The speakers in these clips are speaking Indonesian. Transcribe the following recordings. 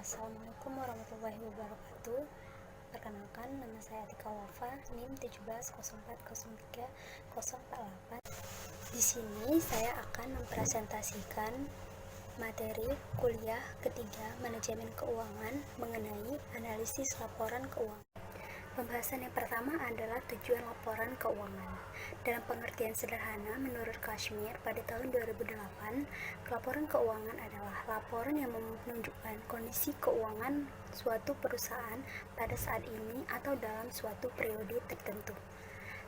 Assalamualaikum warahmatullahi wabarakatuh. Perkenalkan, nama saya Atika Wafa, NIM 170303048. Di sini saya akan mempresentasikan materi kuliah ketiga Manajemen Keuangan mengenai analisis laporan keuangan. Pembahasan yang pertama adalah tujuan laporan keuangan. Dalam pengertian sederhana, menurut Kashmir pada tahun 2008, laporan keuangan adalah laporan yang menunjukkan kondisi keuangan suatu perusahaan pada saat ini atau dalam suatu periode tertentu.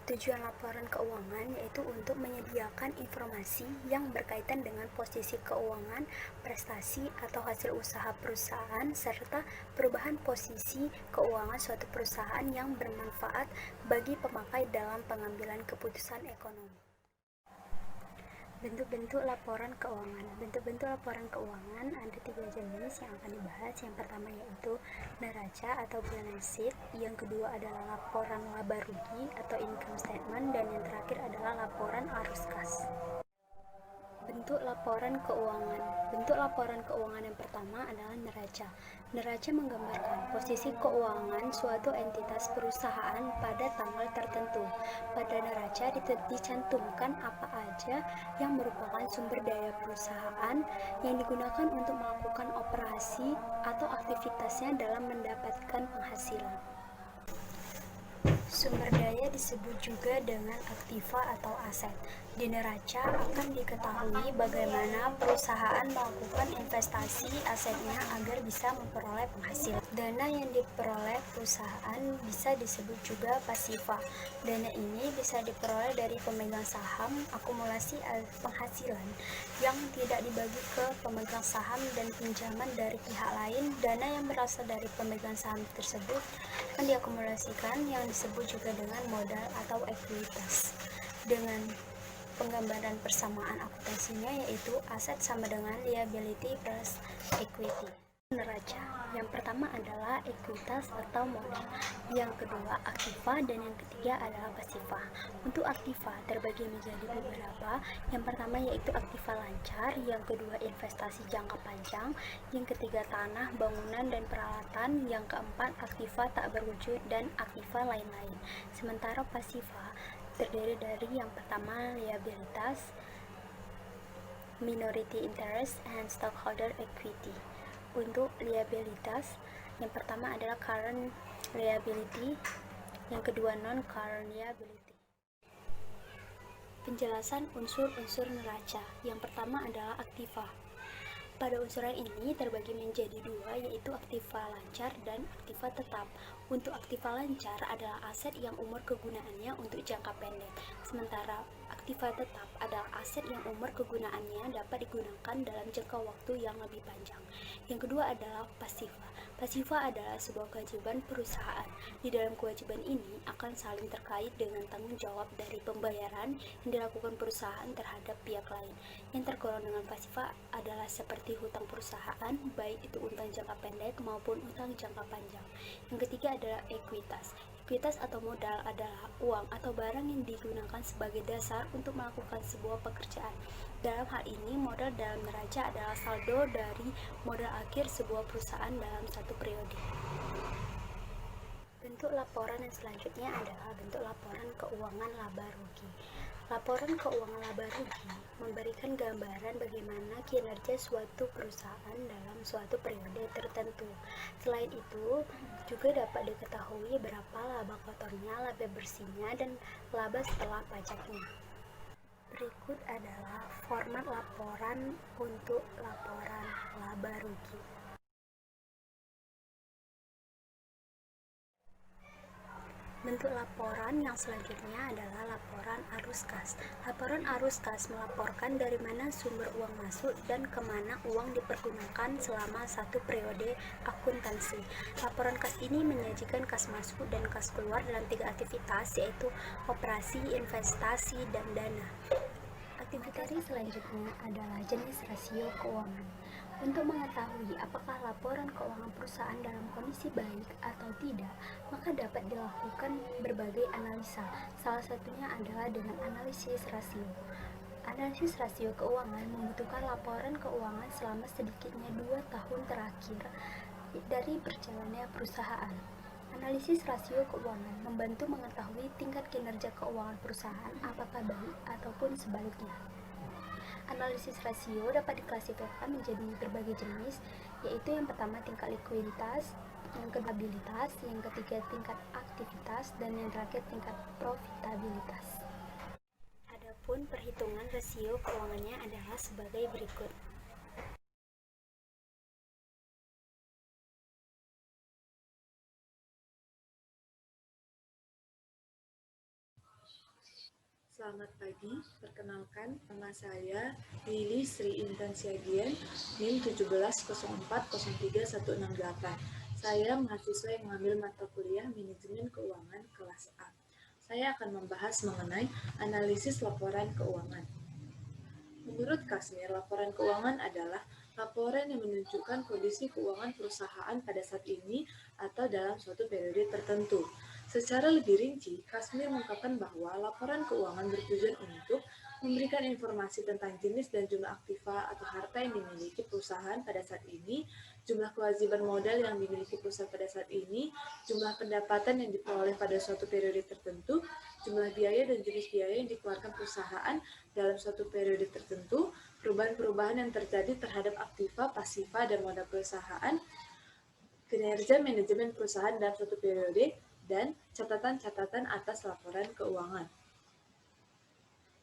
Tujuan laporan keuangan yaitu untuk menyediakan informasi yang berkaitan dengan posisi keuangan, prestasi atau hasil usaha perusahaan, serta perubahan posisi keuangan suatu perusahaan yang bermanfaat bagi pemakai dalam pengambilan keputusan ekonomi. Bentuk-bentuk laporan keuangan. Bentuk-bentuk laporan keuangan ada 3 jenis yang akan dibahas. Yang pertama yaitu neraca atau balance sheet, yang kedua adalah laporan laba rugi atau income statement, dan yang terakhir adalah laporan arus kas. Bentuk laporan keuangan. Bentuk laporan keuangan yang pertama adalah neraca. Neraca menggambarkan posisi keuangan suatu entitas perusahaan pada tanggal tertentu. Pada neraca dicantumkan apa aja yang merupakan sumber daya perusahaan yang digunakan untuk melakukan operasi atau aktivitasnya dalam mendapatkan penghasilan. Sumber daya disebut juga dengan aktiva atau aset. Di neraca akan diketahui bagaimana perusahaan melakukan investasi asetnya agar bisa memperoleh penghasilan. Dana yang diperoleh perusahaan bisa disebut juga pasiva. Dana ini bisa diperoleh dari pemegang saham, akumulasi penghasilan yang tidak dibagi ke pemegang saham, dan pinjaman dari pihak lain. Dana yang berasal dari pemegang saham tersebut akan diakumulasikan yang disebut juga dengan modal atau ekuitas. Dengan penggambaran persamaan akuntansinya yaitu aset sama dengan liability plus equity. Neraca yang pertama adalah ekuitas atau modal, yang kedua aktiva, dan yang ketiga adalah pasiva. Untuk aktiva terbagi menjadi beberapa. Yang pertama yaitu aktiva lancar, yang kedua investasi jangka panjang, yang ketiga tanah, bangunan, dan peralatan, yang keempat aktiva tak berwujud, dan aktiva lain-lain. Sementara pasiva terdiri dari yang pertama liabilitas, minority interest, and stockholder equity. Untuk liabilitas, yang pertama adalah current liability, yang kedua non-current liability. Penjelasan unsur-unsur neraca. Yang pertama adalah aktiva. Pada unsuran ini terbagi menjadi dua, yaitu aktiva lancar dan aktiva tetap. Untuk aktiva lancar adalah aset yang umur kegunaannya untuk jangka pendek, sementara aktiva tetap adalah aset yang umur kegunaannya dapat digunakan dalam jangka waktu yang lebih panjang. Yang kedua adalah pasiva. Pasiva adalah sebuah kewajiban perusahaan. Di dalam kewajiban ini akan saling terkait dengan tanggung jawab dari pembayaran yang dilakukan perusahaan terhadap pihak lain. Yang tergolong dengan pasiva adalah seperti hutang perusahaan, baik itu utang jangka pendek maupun utang jangka panjang. Yang ketiga adalah ekuitas. Ekuitas atau modal adalah uang atau barang yang digunakan sebagai dasar untuk melakukan sebuah pekerjaan. Dalam hal ini, modal dalam neraca adalah saldo dari modal akhir sebuah perusahaan dalam satu periode. Bentuk laporan yang selanjutnya adalah bentuk laporan keuangan laba rugi. Laporan keuangan laba rugi memberikan gambaran bagaimana kinerja suatu perusahaan dalam suatu periode tertentu. Selain itu, juga dapat diketahui berapa laba kotornya, laba bersihnya, dan laba setelah pajaknya. Berikut adalah format laporan untuk laporan laba rugi. Bentuk laporan yang selanjutnya adalah laporan arus kas. Laporan arus kas melaporkan dari mana sumber uang masuk dan kemana uang dipergunakan selama satu periode akuntansi. Laporan kas ini menyajikan kas masuk dan kas keluar dalam 3 aktivitas, yaitu operasi, investasi, dan dana. Aktivitas selanjutnya adalah jenis rasio keuangan. Untuk mengetahui apakah laporan keuangan perusahaan dalam kondisi baik atau tidak, maka dapat dilakukan berbagai analisa. Salah satunya adalah dengan analisis rasio. Analisis rasio keuangan membutuhkan laporan keuangan selama sedikitnya 2 tahun terakhir dari berjalannya perusahaan. Analisis rasio keuangan membantu mengetahui tingkat kinerja keuangan perusahaan apakah baik ataupun sebaliknya. Analisis rasio dapat diklasifikasikan menjadi berbagai jenis, yaitu yang pertama tingkat likuiditas, yang kedua stabilitas, yang ketiga tingkat aktivitas, dan yang terakhir tingkat profitabilitas. Adapun perhitungan rasio keuangannya adalah sebagai berikut. Selamat pagi, perkenalkan nama saya Lili Sri Intan Siagian, NIM 1704031168. Saya mahasiswa yang mengambil mata kuliah Manajemen Keuangan kelas A. Saya akan membahas mengenai analisis laporan keuangan. Menurut Kasmir, laporan keuangan adalah laporan yang menunjukkan kondisi keuangan perusahaan pada saat ini atau dalam suatu periode tertentu. Secara lebih rinci, Kasmir mengungkapkan bahwa laporan keuangan bertujuan untuk memberikan informasi tentang jenis dan jumlah aktiva atau harta yang dimiliki perusahaan pada saat ini, jumlah kewajiban modal yang dimiliki perusahaan pada saat ini, jumlah pendapatan yang diperoleh pada suatu periode tertentu, jumlah biaya dan jenis biaya yang dikeluarkan perusahaan dalam suatu periode tertentu, perubahan-perubahan yang terjadi terhadap aktiva, pasiva, dan modal perusahaan, kinerja manajemen perusahaan dalam suatu periode, dan catatan-catatan atas laporan keuangan.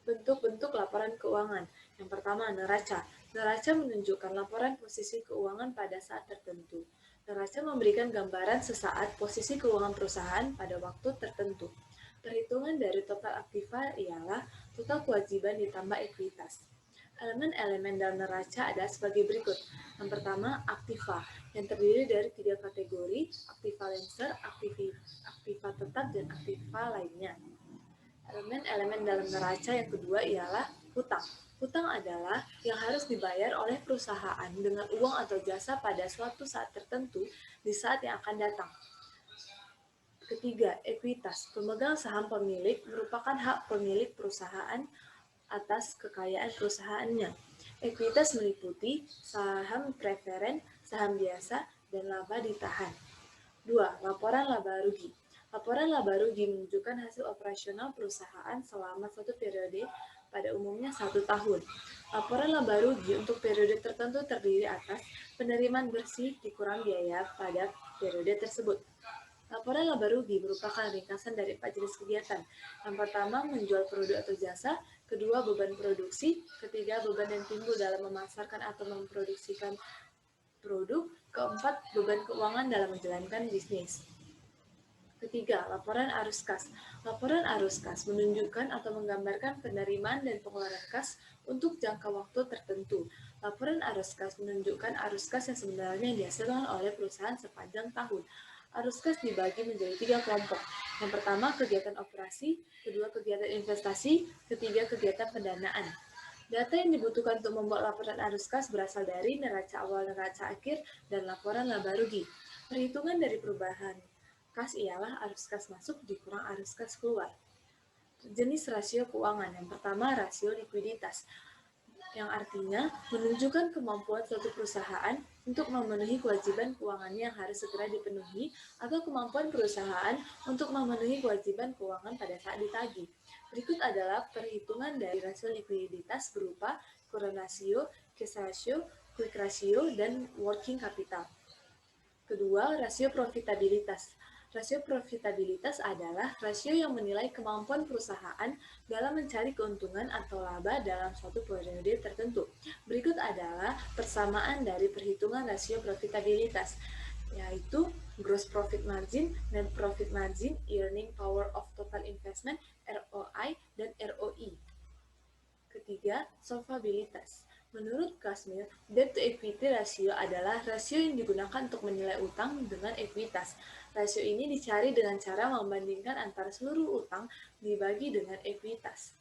Bentuk-bentuk laporan keuangan. Yang pertama, neraca. Neraca menunjukkan laporan posisi keuangan pada saat tertentu. Neraca memberikan gambaran sesaat posisi keuangan perusahaan pada waktu tertentu. Perhitungan dari total aktiva ialah total kewajiban ditambah ekuitas. Elemen-elemen dalam neraca adalah sebagai berikut. Yang pertama, aktiva, yang terdiri dari 3 kategori, aktiva lenser, aktiva tetap, dan aktiva lainnya. Elemen-elemen dalam neraca yang kedua ialah hutang. Hutang adalah yang harus dibayar oleh perusahaan dengan uang atau jasa pada suatu saat tertentu di saat yang akan datang. Ketiga, ekuitas. Pemegang saham pemilik merupakan hak pemilik perusahaan atas kekayaan perusahaannya. Ekuitas meliputi saham preferen, saham biasa, dan laba ditahan. 2. Laporan laba rugi. Laporan laba rugi menunjukkan hasil operasional perusahaan selama suatu periode, pada umumnya 1 tahun. Laporan laba rugi untuk periode tertentu terdiri atas penerimaan bersih dikurang biaya pada periode tersebut. Laporan laba rugi merupakan ringkasan dari 4 jenis kegiatan. Yang pertama, menjual produk atau jasa. Kedua, beban produksi. Ketiga, beban yang timbul dalam memasarkan atau memproduksikan produk. Keempat, beban keuangan dalam menjalankan bisnis. Ketiga, laporan arus kas. Laporan arus kas menunjukkan atau menggambarkan penerimaan dan pengeluaran kas untuk jangka waktu tertentu. Laporan arus kas menunjukkan arus kas yang sebenarnya dihasilkan oleh perusahaan sepanjang tahun. Arus kas dibagi menjadi 3 kelompok. Yang pertama, kegiatan operasi, kedua, kegiatan investasi, ketiga, kegiatan pendanaan. Data yang dibutuhkan untuk membuat laporan arus kas berasal dari neraca awal, neraca akhir, dan laporan laba rugi. Perhitungan dari perubahan kas ialah arus kas masuk dikurang arus kas keluar. Jenis rasio keuangan. Yang pertama, rasio likuiditas, yang artinya menunjukkan kemampuan suatu perusahaan untuk memenuhi kewajiban keuangannya yang harus segera dipenuhi, atau kemampuan perusahaan untuk memenuhi kewajiban keuangan pada saat ditagih. Berikut adalah perhitungan dari rasio likuiditas berupa current ratio, cash ratio, quick ratio, dan working capital. Kedua, rasio profitabilitas. Rasio profitabilitas adalah rasio yang menilai kemampuan perusahaan dalam mencari keuntungan atau laba dalam suatu periode tertentu. Berikut adalah persamaan dari perhitungan rasio profitabilitas, yaitu gross profit margin, net profit margin, earning power of total investment, ROI, dan ROI. Ketiga, solvabilitas. Menurut Kasmir, debt to equity ratio adalah rasio yang digunakan untuk menilai utang dengan ekuitas. Rasio ini dicari dengan cara membandingkan antara seluruh utang dibagi dengan ekuitas.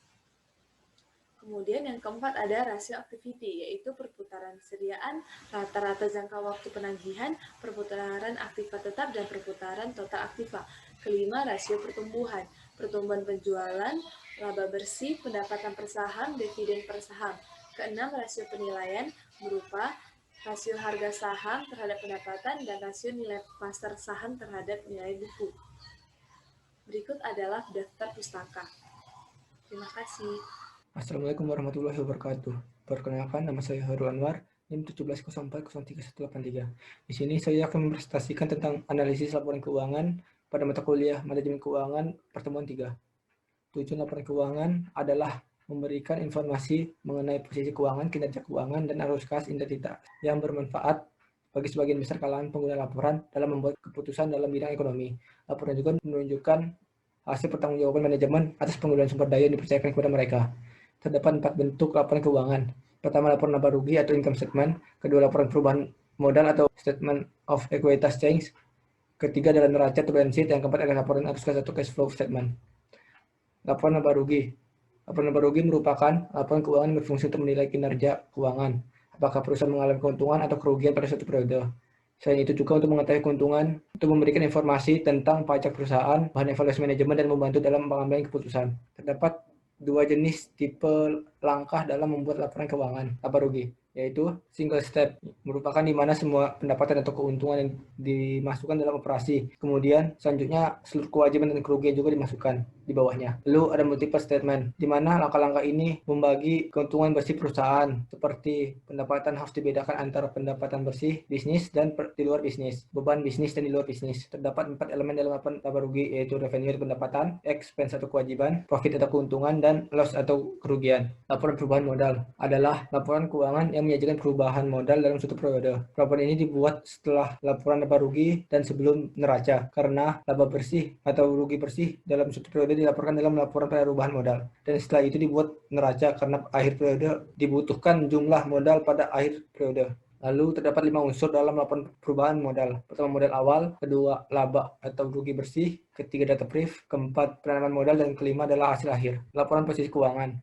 Kemudian yang keempat ada rasio activity, yaitu perputaran sediaan, rata-rata jangka waktu penagihan, perputaran aktiva tetap, dan perputaran total aktiva. Kelima, rasio pertumbuhan, pertumbuhan penjualan, laba bersih, pendapatan per saham, dividen per saham. Keenam, rasio penilaian berupa rasio harga saham terhadap pendapatan, dan rasio nilai pasar saham terhadap nilai buku. Berikut adalah daftar pustaka. Terima kasih. Assalamualaikum warahmatullahi wabarakatuh. Perkenalkan, nama saya Haru Anwar, NIM 1704033183. Di sini saya akan mempresentasikan tentang analisis laporan keuangan pada mata kuliah Manajemen Keuangan pertemuan 3. Tujuan laporan keuangan adalah memberikan informasi mengenai posisi keuangan, kinerja keuangan, dan arus kas identitas yang bermanfaat bagi sebagian besar kalangan pengguna laporan dalam membuat keputusan dalam bidang ekonomi. Laporan juga menunjukkan hasil pertanggungjawaban manajemen atas penggunaan sumber daya yang dipercayakan kepada mereka. Terdapat 4 bentuk laporan keuangan. Pertama, laporan laba rugi atau income statement. Kedua, laporan perubahan modal atau statement of equitas change. Ketiga adalah neraca atau balance sheet. Yang keempat adalah laporan arus kas atau cash flow statement. Laporan laba rugi. Laporan laba rugi merupakan laporan keuangan yang berfungsi untuk menilai kinerja keuangan. Apakah perusahaan mengalami keuntungan atau kerugian pada suatu periode. Selain itu juga untuk mengetahui keuntungan, untuk memberikan informasi tentang pajak perusahaan, bahan evaluasi manajemen, dan membantu dalam pengambilan keputusan. Terdapat 2 jenis tipe langkah dalam membuat laporan keuangan laba rugi, yaitu single step, merupakan di mana semua pendapatan atau keuntungan yang dimasukkan dalam operasi. Kemudian selanjutnya seluruh kewajiban dan kerugian juga dimasukkan di bawahnya. Lalu ada multiple statement, di mana langkah-langkah ini membagi keuntungan bersih perusahaan, seperti pendapatan harus dibedakan antara pendapatan bersih bisnis dan di luar bisnis, beban bisnis dan di luar bisnis. Terdapat 4 elemen dalam laporan laba rugi, yaitu revenue atau pendapatan, expense atau kewajiban, profit atau keuntungan, dan loss atau kerugian. Laporan perubahan modal adalah laporan keuangan yang menyajikan perubahan modal dalam suatu periode. Laporan ini dibuat setelah laporan laba rugi dan sebelum neraca, karena laba bersih atau rugi bersih dalam suatu periode dilaporkan dalam laporan perubahan modal. Dan setelah itu dibuat neraca karena akhir periode dibutuhkan jumlah modal pada akhir periode. Lalu terdapat 5 unsur dalam laporan perubahan modal. Pertama, modal awal. Kedua, laba atau rugi bersih. Ketiga, data brief. Keempat, penanaman modal. Dan kelima adalah hasil akhir. Laporan posisi keuangan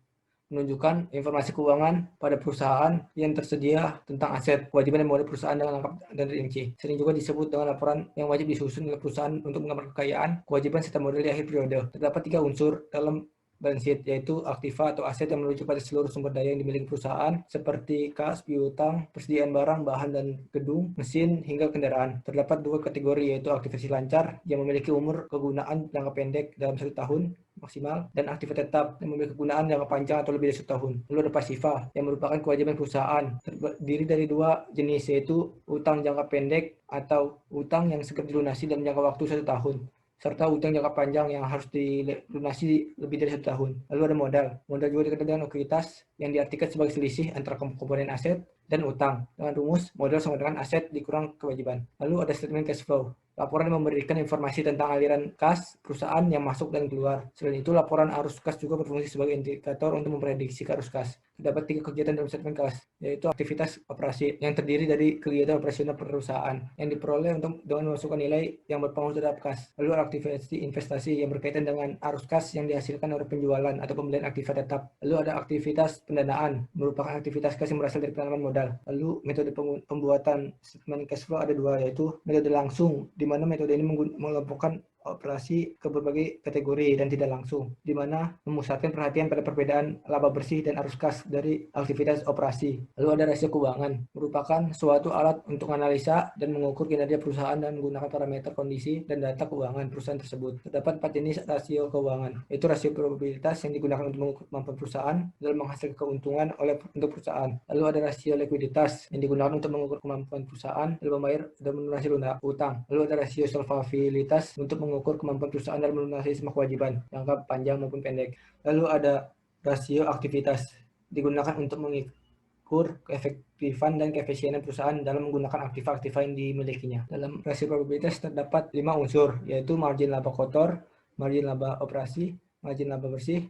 menunjukkan informasi keuangan pada perusahaan yang tersedia tentang aset, kewajiban, dan modal perusahaan dengan lengkap dan rinci. Sering juga disebut dengan laporan yang wajib disusun oleh perusahaan untuk menggambarkan kekayaan, kewajiban, serta modal di akhir periode. Terdapat 3 unsur dalam balance sheet, yaitu aktiva atau aset yang merujuk pada seluruh sumber daya yang dimiliki perusahaan, seperti kas, piutang, persediaan barang, bahan dan gedung, mesin, hingga kendaraan. Terdapat 2 kategori, yaitu aktivasi lancar yang memiliki umur kegunaan jangka pendek dalam 1 tahun maksimal, dan aktiva tetap yang memiliki kegunaan jangka panjang atau lebih dari 1 tahun. Lalu ada pasiva yang merupakan kewajiban perusahaan, terdiri dari 2 jenis, yaitu utang jangka pendek atau utang yang segera dilunasi dalam jangka waktu 1 tahun, serta utang jangka panjang yang harus dilunasi lebih dari 1 tahun. Lalu ada modal. Modal juga dikenal dengan ekuitas yang diartikan sebagai selisih antara komponen aset dan utang. Dengan rumus, modal sama dengan aset dikurang kewajiban. Lalu ada statement cash flow. Laporan yang memberikan informasi tentang aliran kas perusahaan yang masuk dan keluar. Selain itu, laporan arus kas juga berfungsi sebagai indikator untuk memprediksi arus kas. Terdapat 3 kegiatan dalam statement kas, yaitu aktivitas operasi yang terdiri dari kegiatan operasional perusahaan yang diperoleh dengan memasukkan nilai yang berpengaruh terhadap kas. Lalu aktivitas investasi yang berkaitan dengan arus kas yang dihasilkan oleh penjualan atau pembelian aktiva tetap. Lalu ada aktivitas pendanaan, merupakan aktivitas kas yang berasal dari penanaman modal. Lalu metode pembuatan statement cash flow ada 2, yaitu metode langsung, di mana metode ini mengelompokkan operasi ke berbagai kategori, dan tidak langsung, di mana memusatkan perhatian pada perbedaan laba bersih dan arus kas dari aktivitas operasi. Lalu ada rasio keuangan, merupakan suatu alat untuk analisa dan mengukur kinerja perusahaan dan menggunakan parameter kondisi dan data keuangan perusahaan tersebut. Terdapat 4 jenis rasio keuangan, yaitu rasio probabilitas yang digunakan untuk mengukur kemampuan perusahaan dalam menghasilkan keuntungan untuk perusahaan. Lalu ada rasio likuiditas yang digunakan untuk mengukur kemampuan perusahaan dalam membayar dan melunasi utang. Lalu ada rasio solvabilitas untuk mengukur kemampuan perusahaan dalam melunasi semua kewajiban, jangka panjang maupun pendek. Lalu ada rasio aktivitas, digunakan untuk mengukur keefektifan dan keefisienan perusahaan dalam menggunakan aktiva-aktiva yang dimilikinya. Dalam rasio probabilitas terdapat 5 unsur, yaitu margin laba kotor, margin laba operasi, margin laba bersih,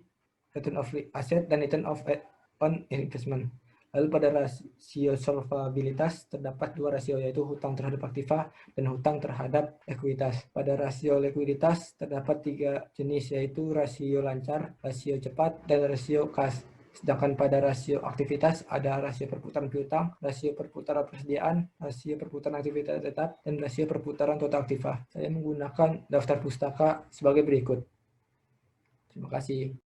return of asset, dan return on investment. Lalu pada rasio solvabilitas terdapat 2 rasio, yaitu hutang terhadap aktiva dan hutang terhadap ekuitas. Pada rasio likuiditas terdapat 3 jenis, yaitu rasio lancar, rasio cepat, dan rasio kas. Sedangkan pada rasio aktivitas ada rasio perputaran piutang, rasio perputaran persediaan, rasio perputaran aktivitas tetap, dan rasio perputaran total aktiva. Saya menggunakan daftar pustaka sebagai berikut. Terima kasih.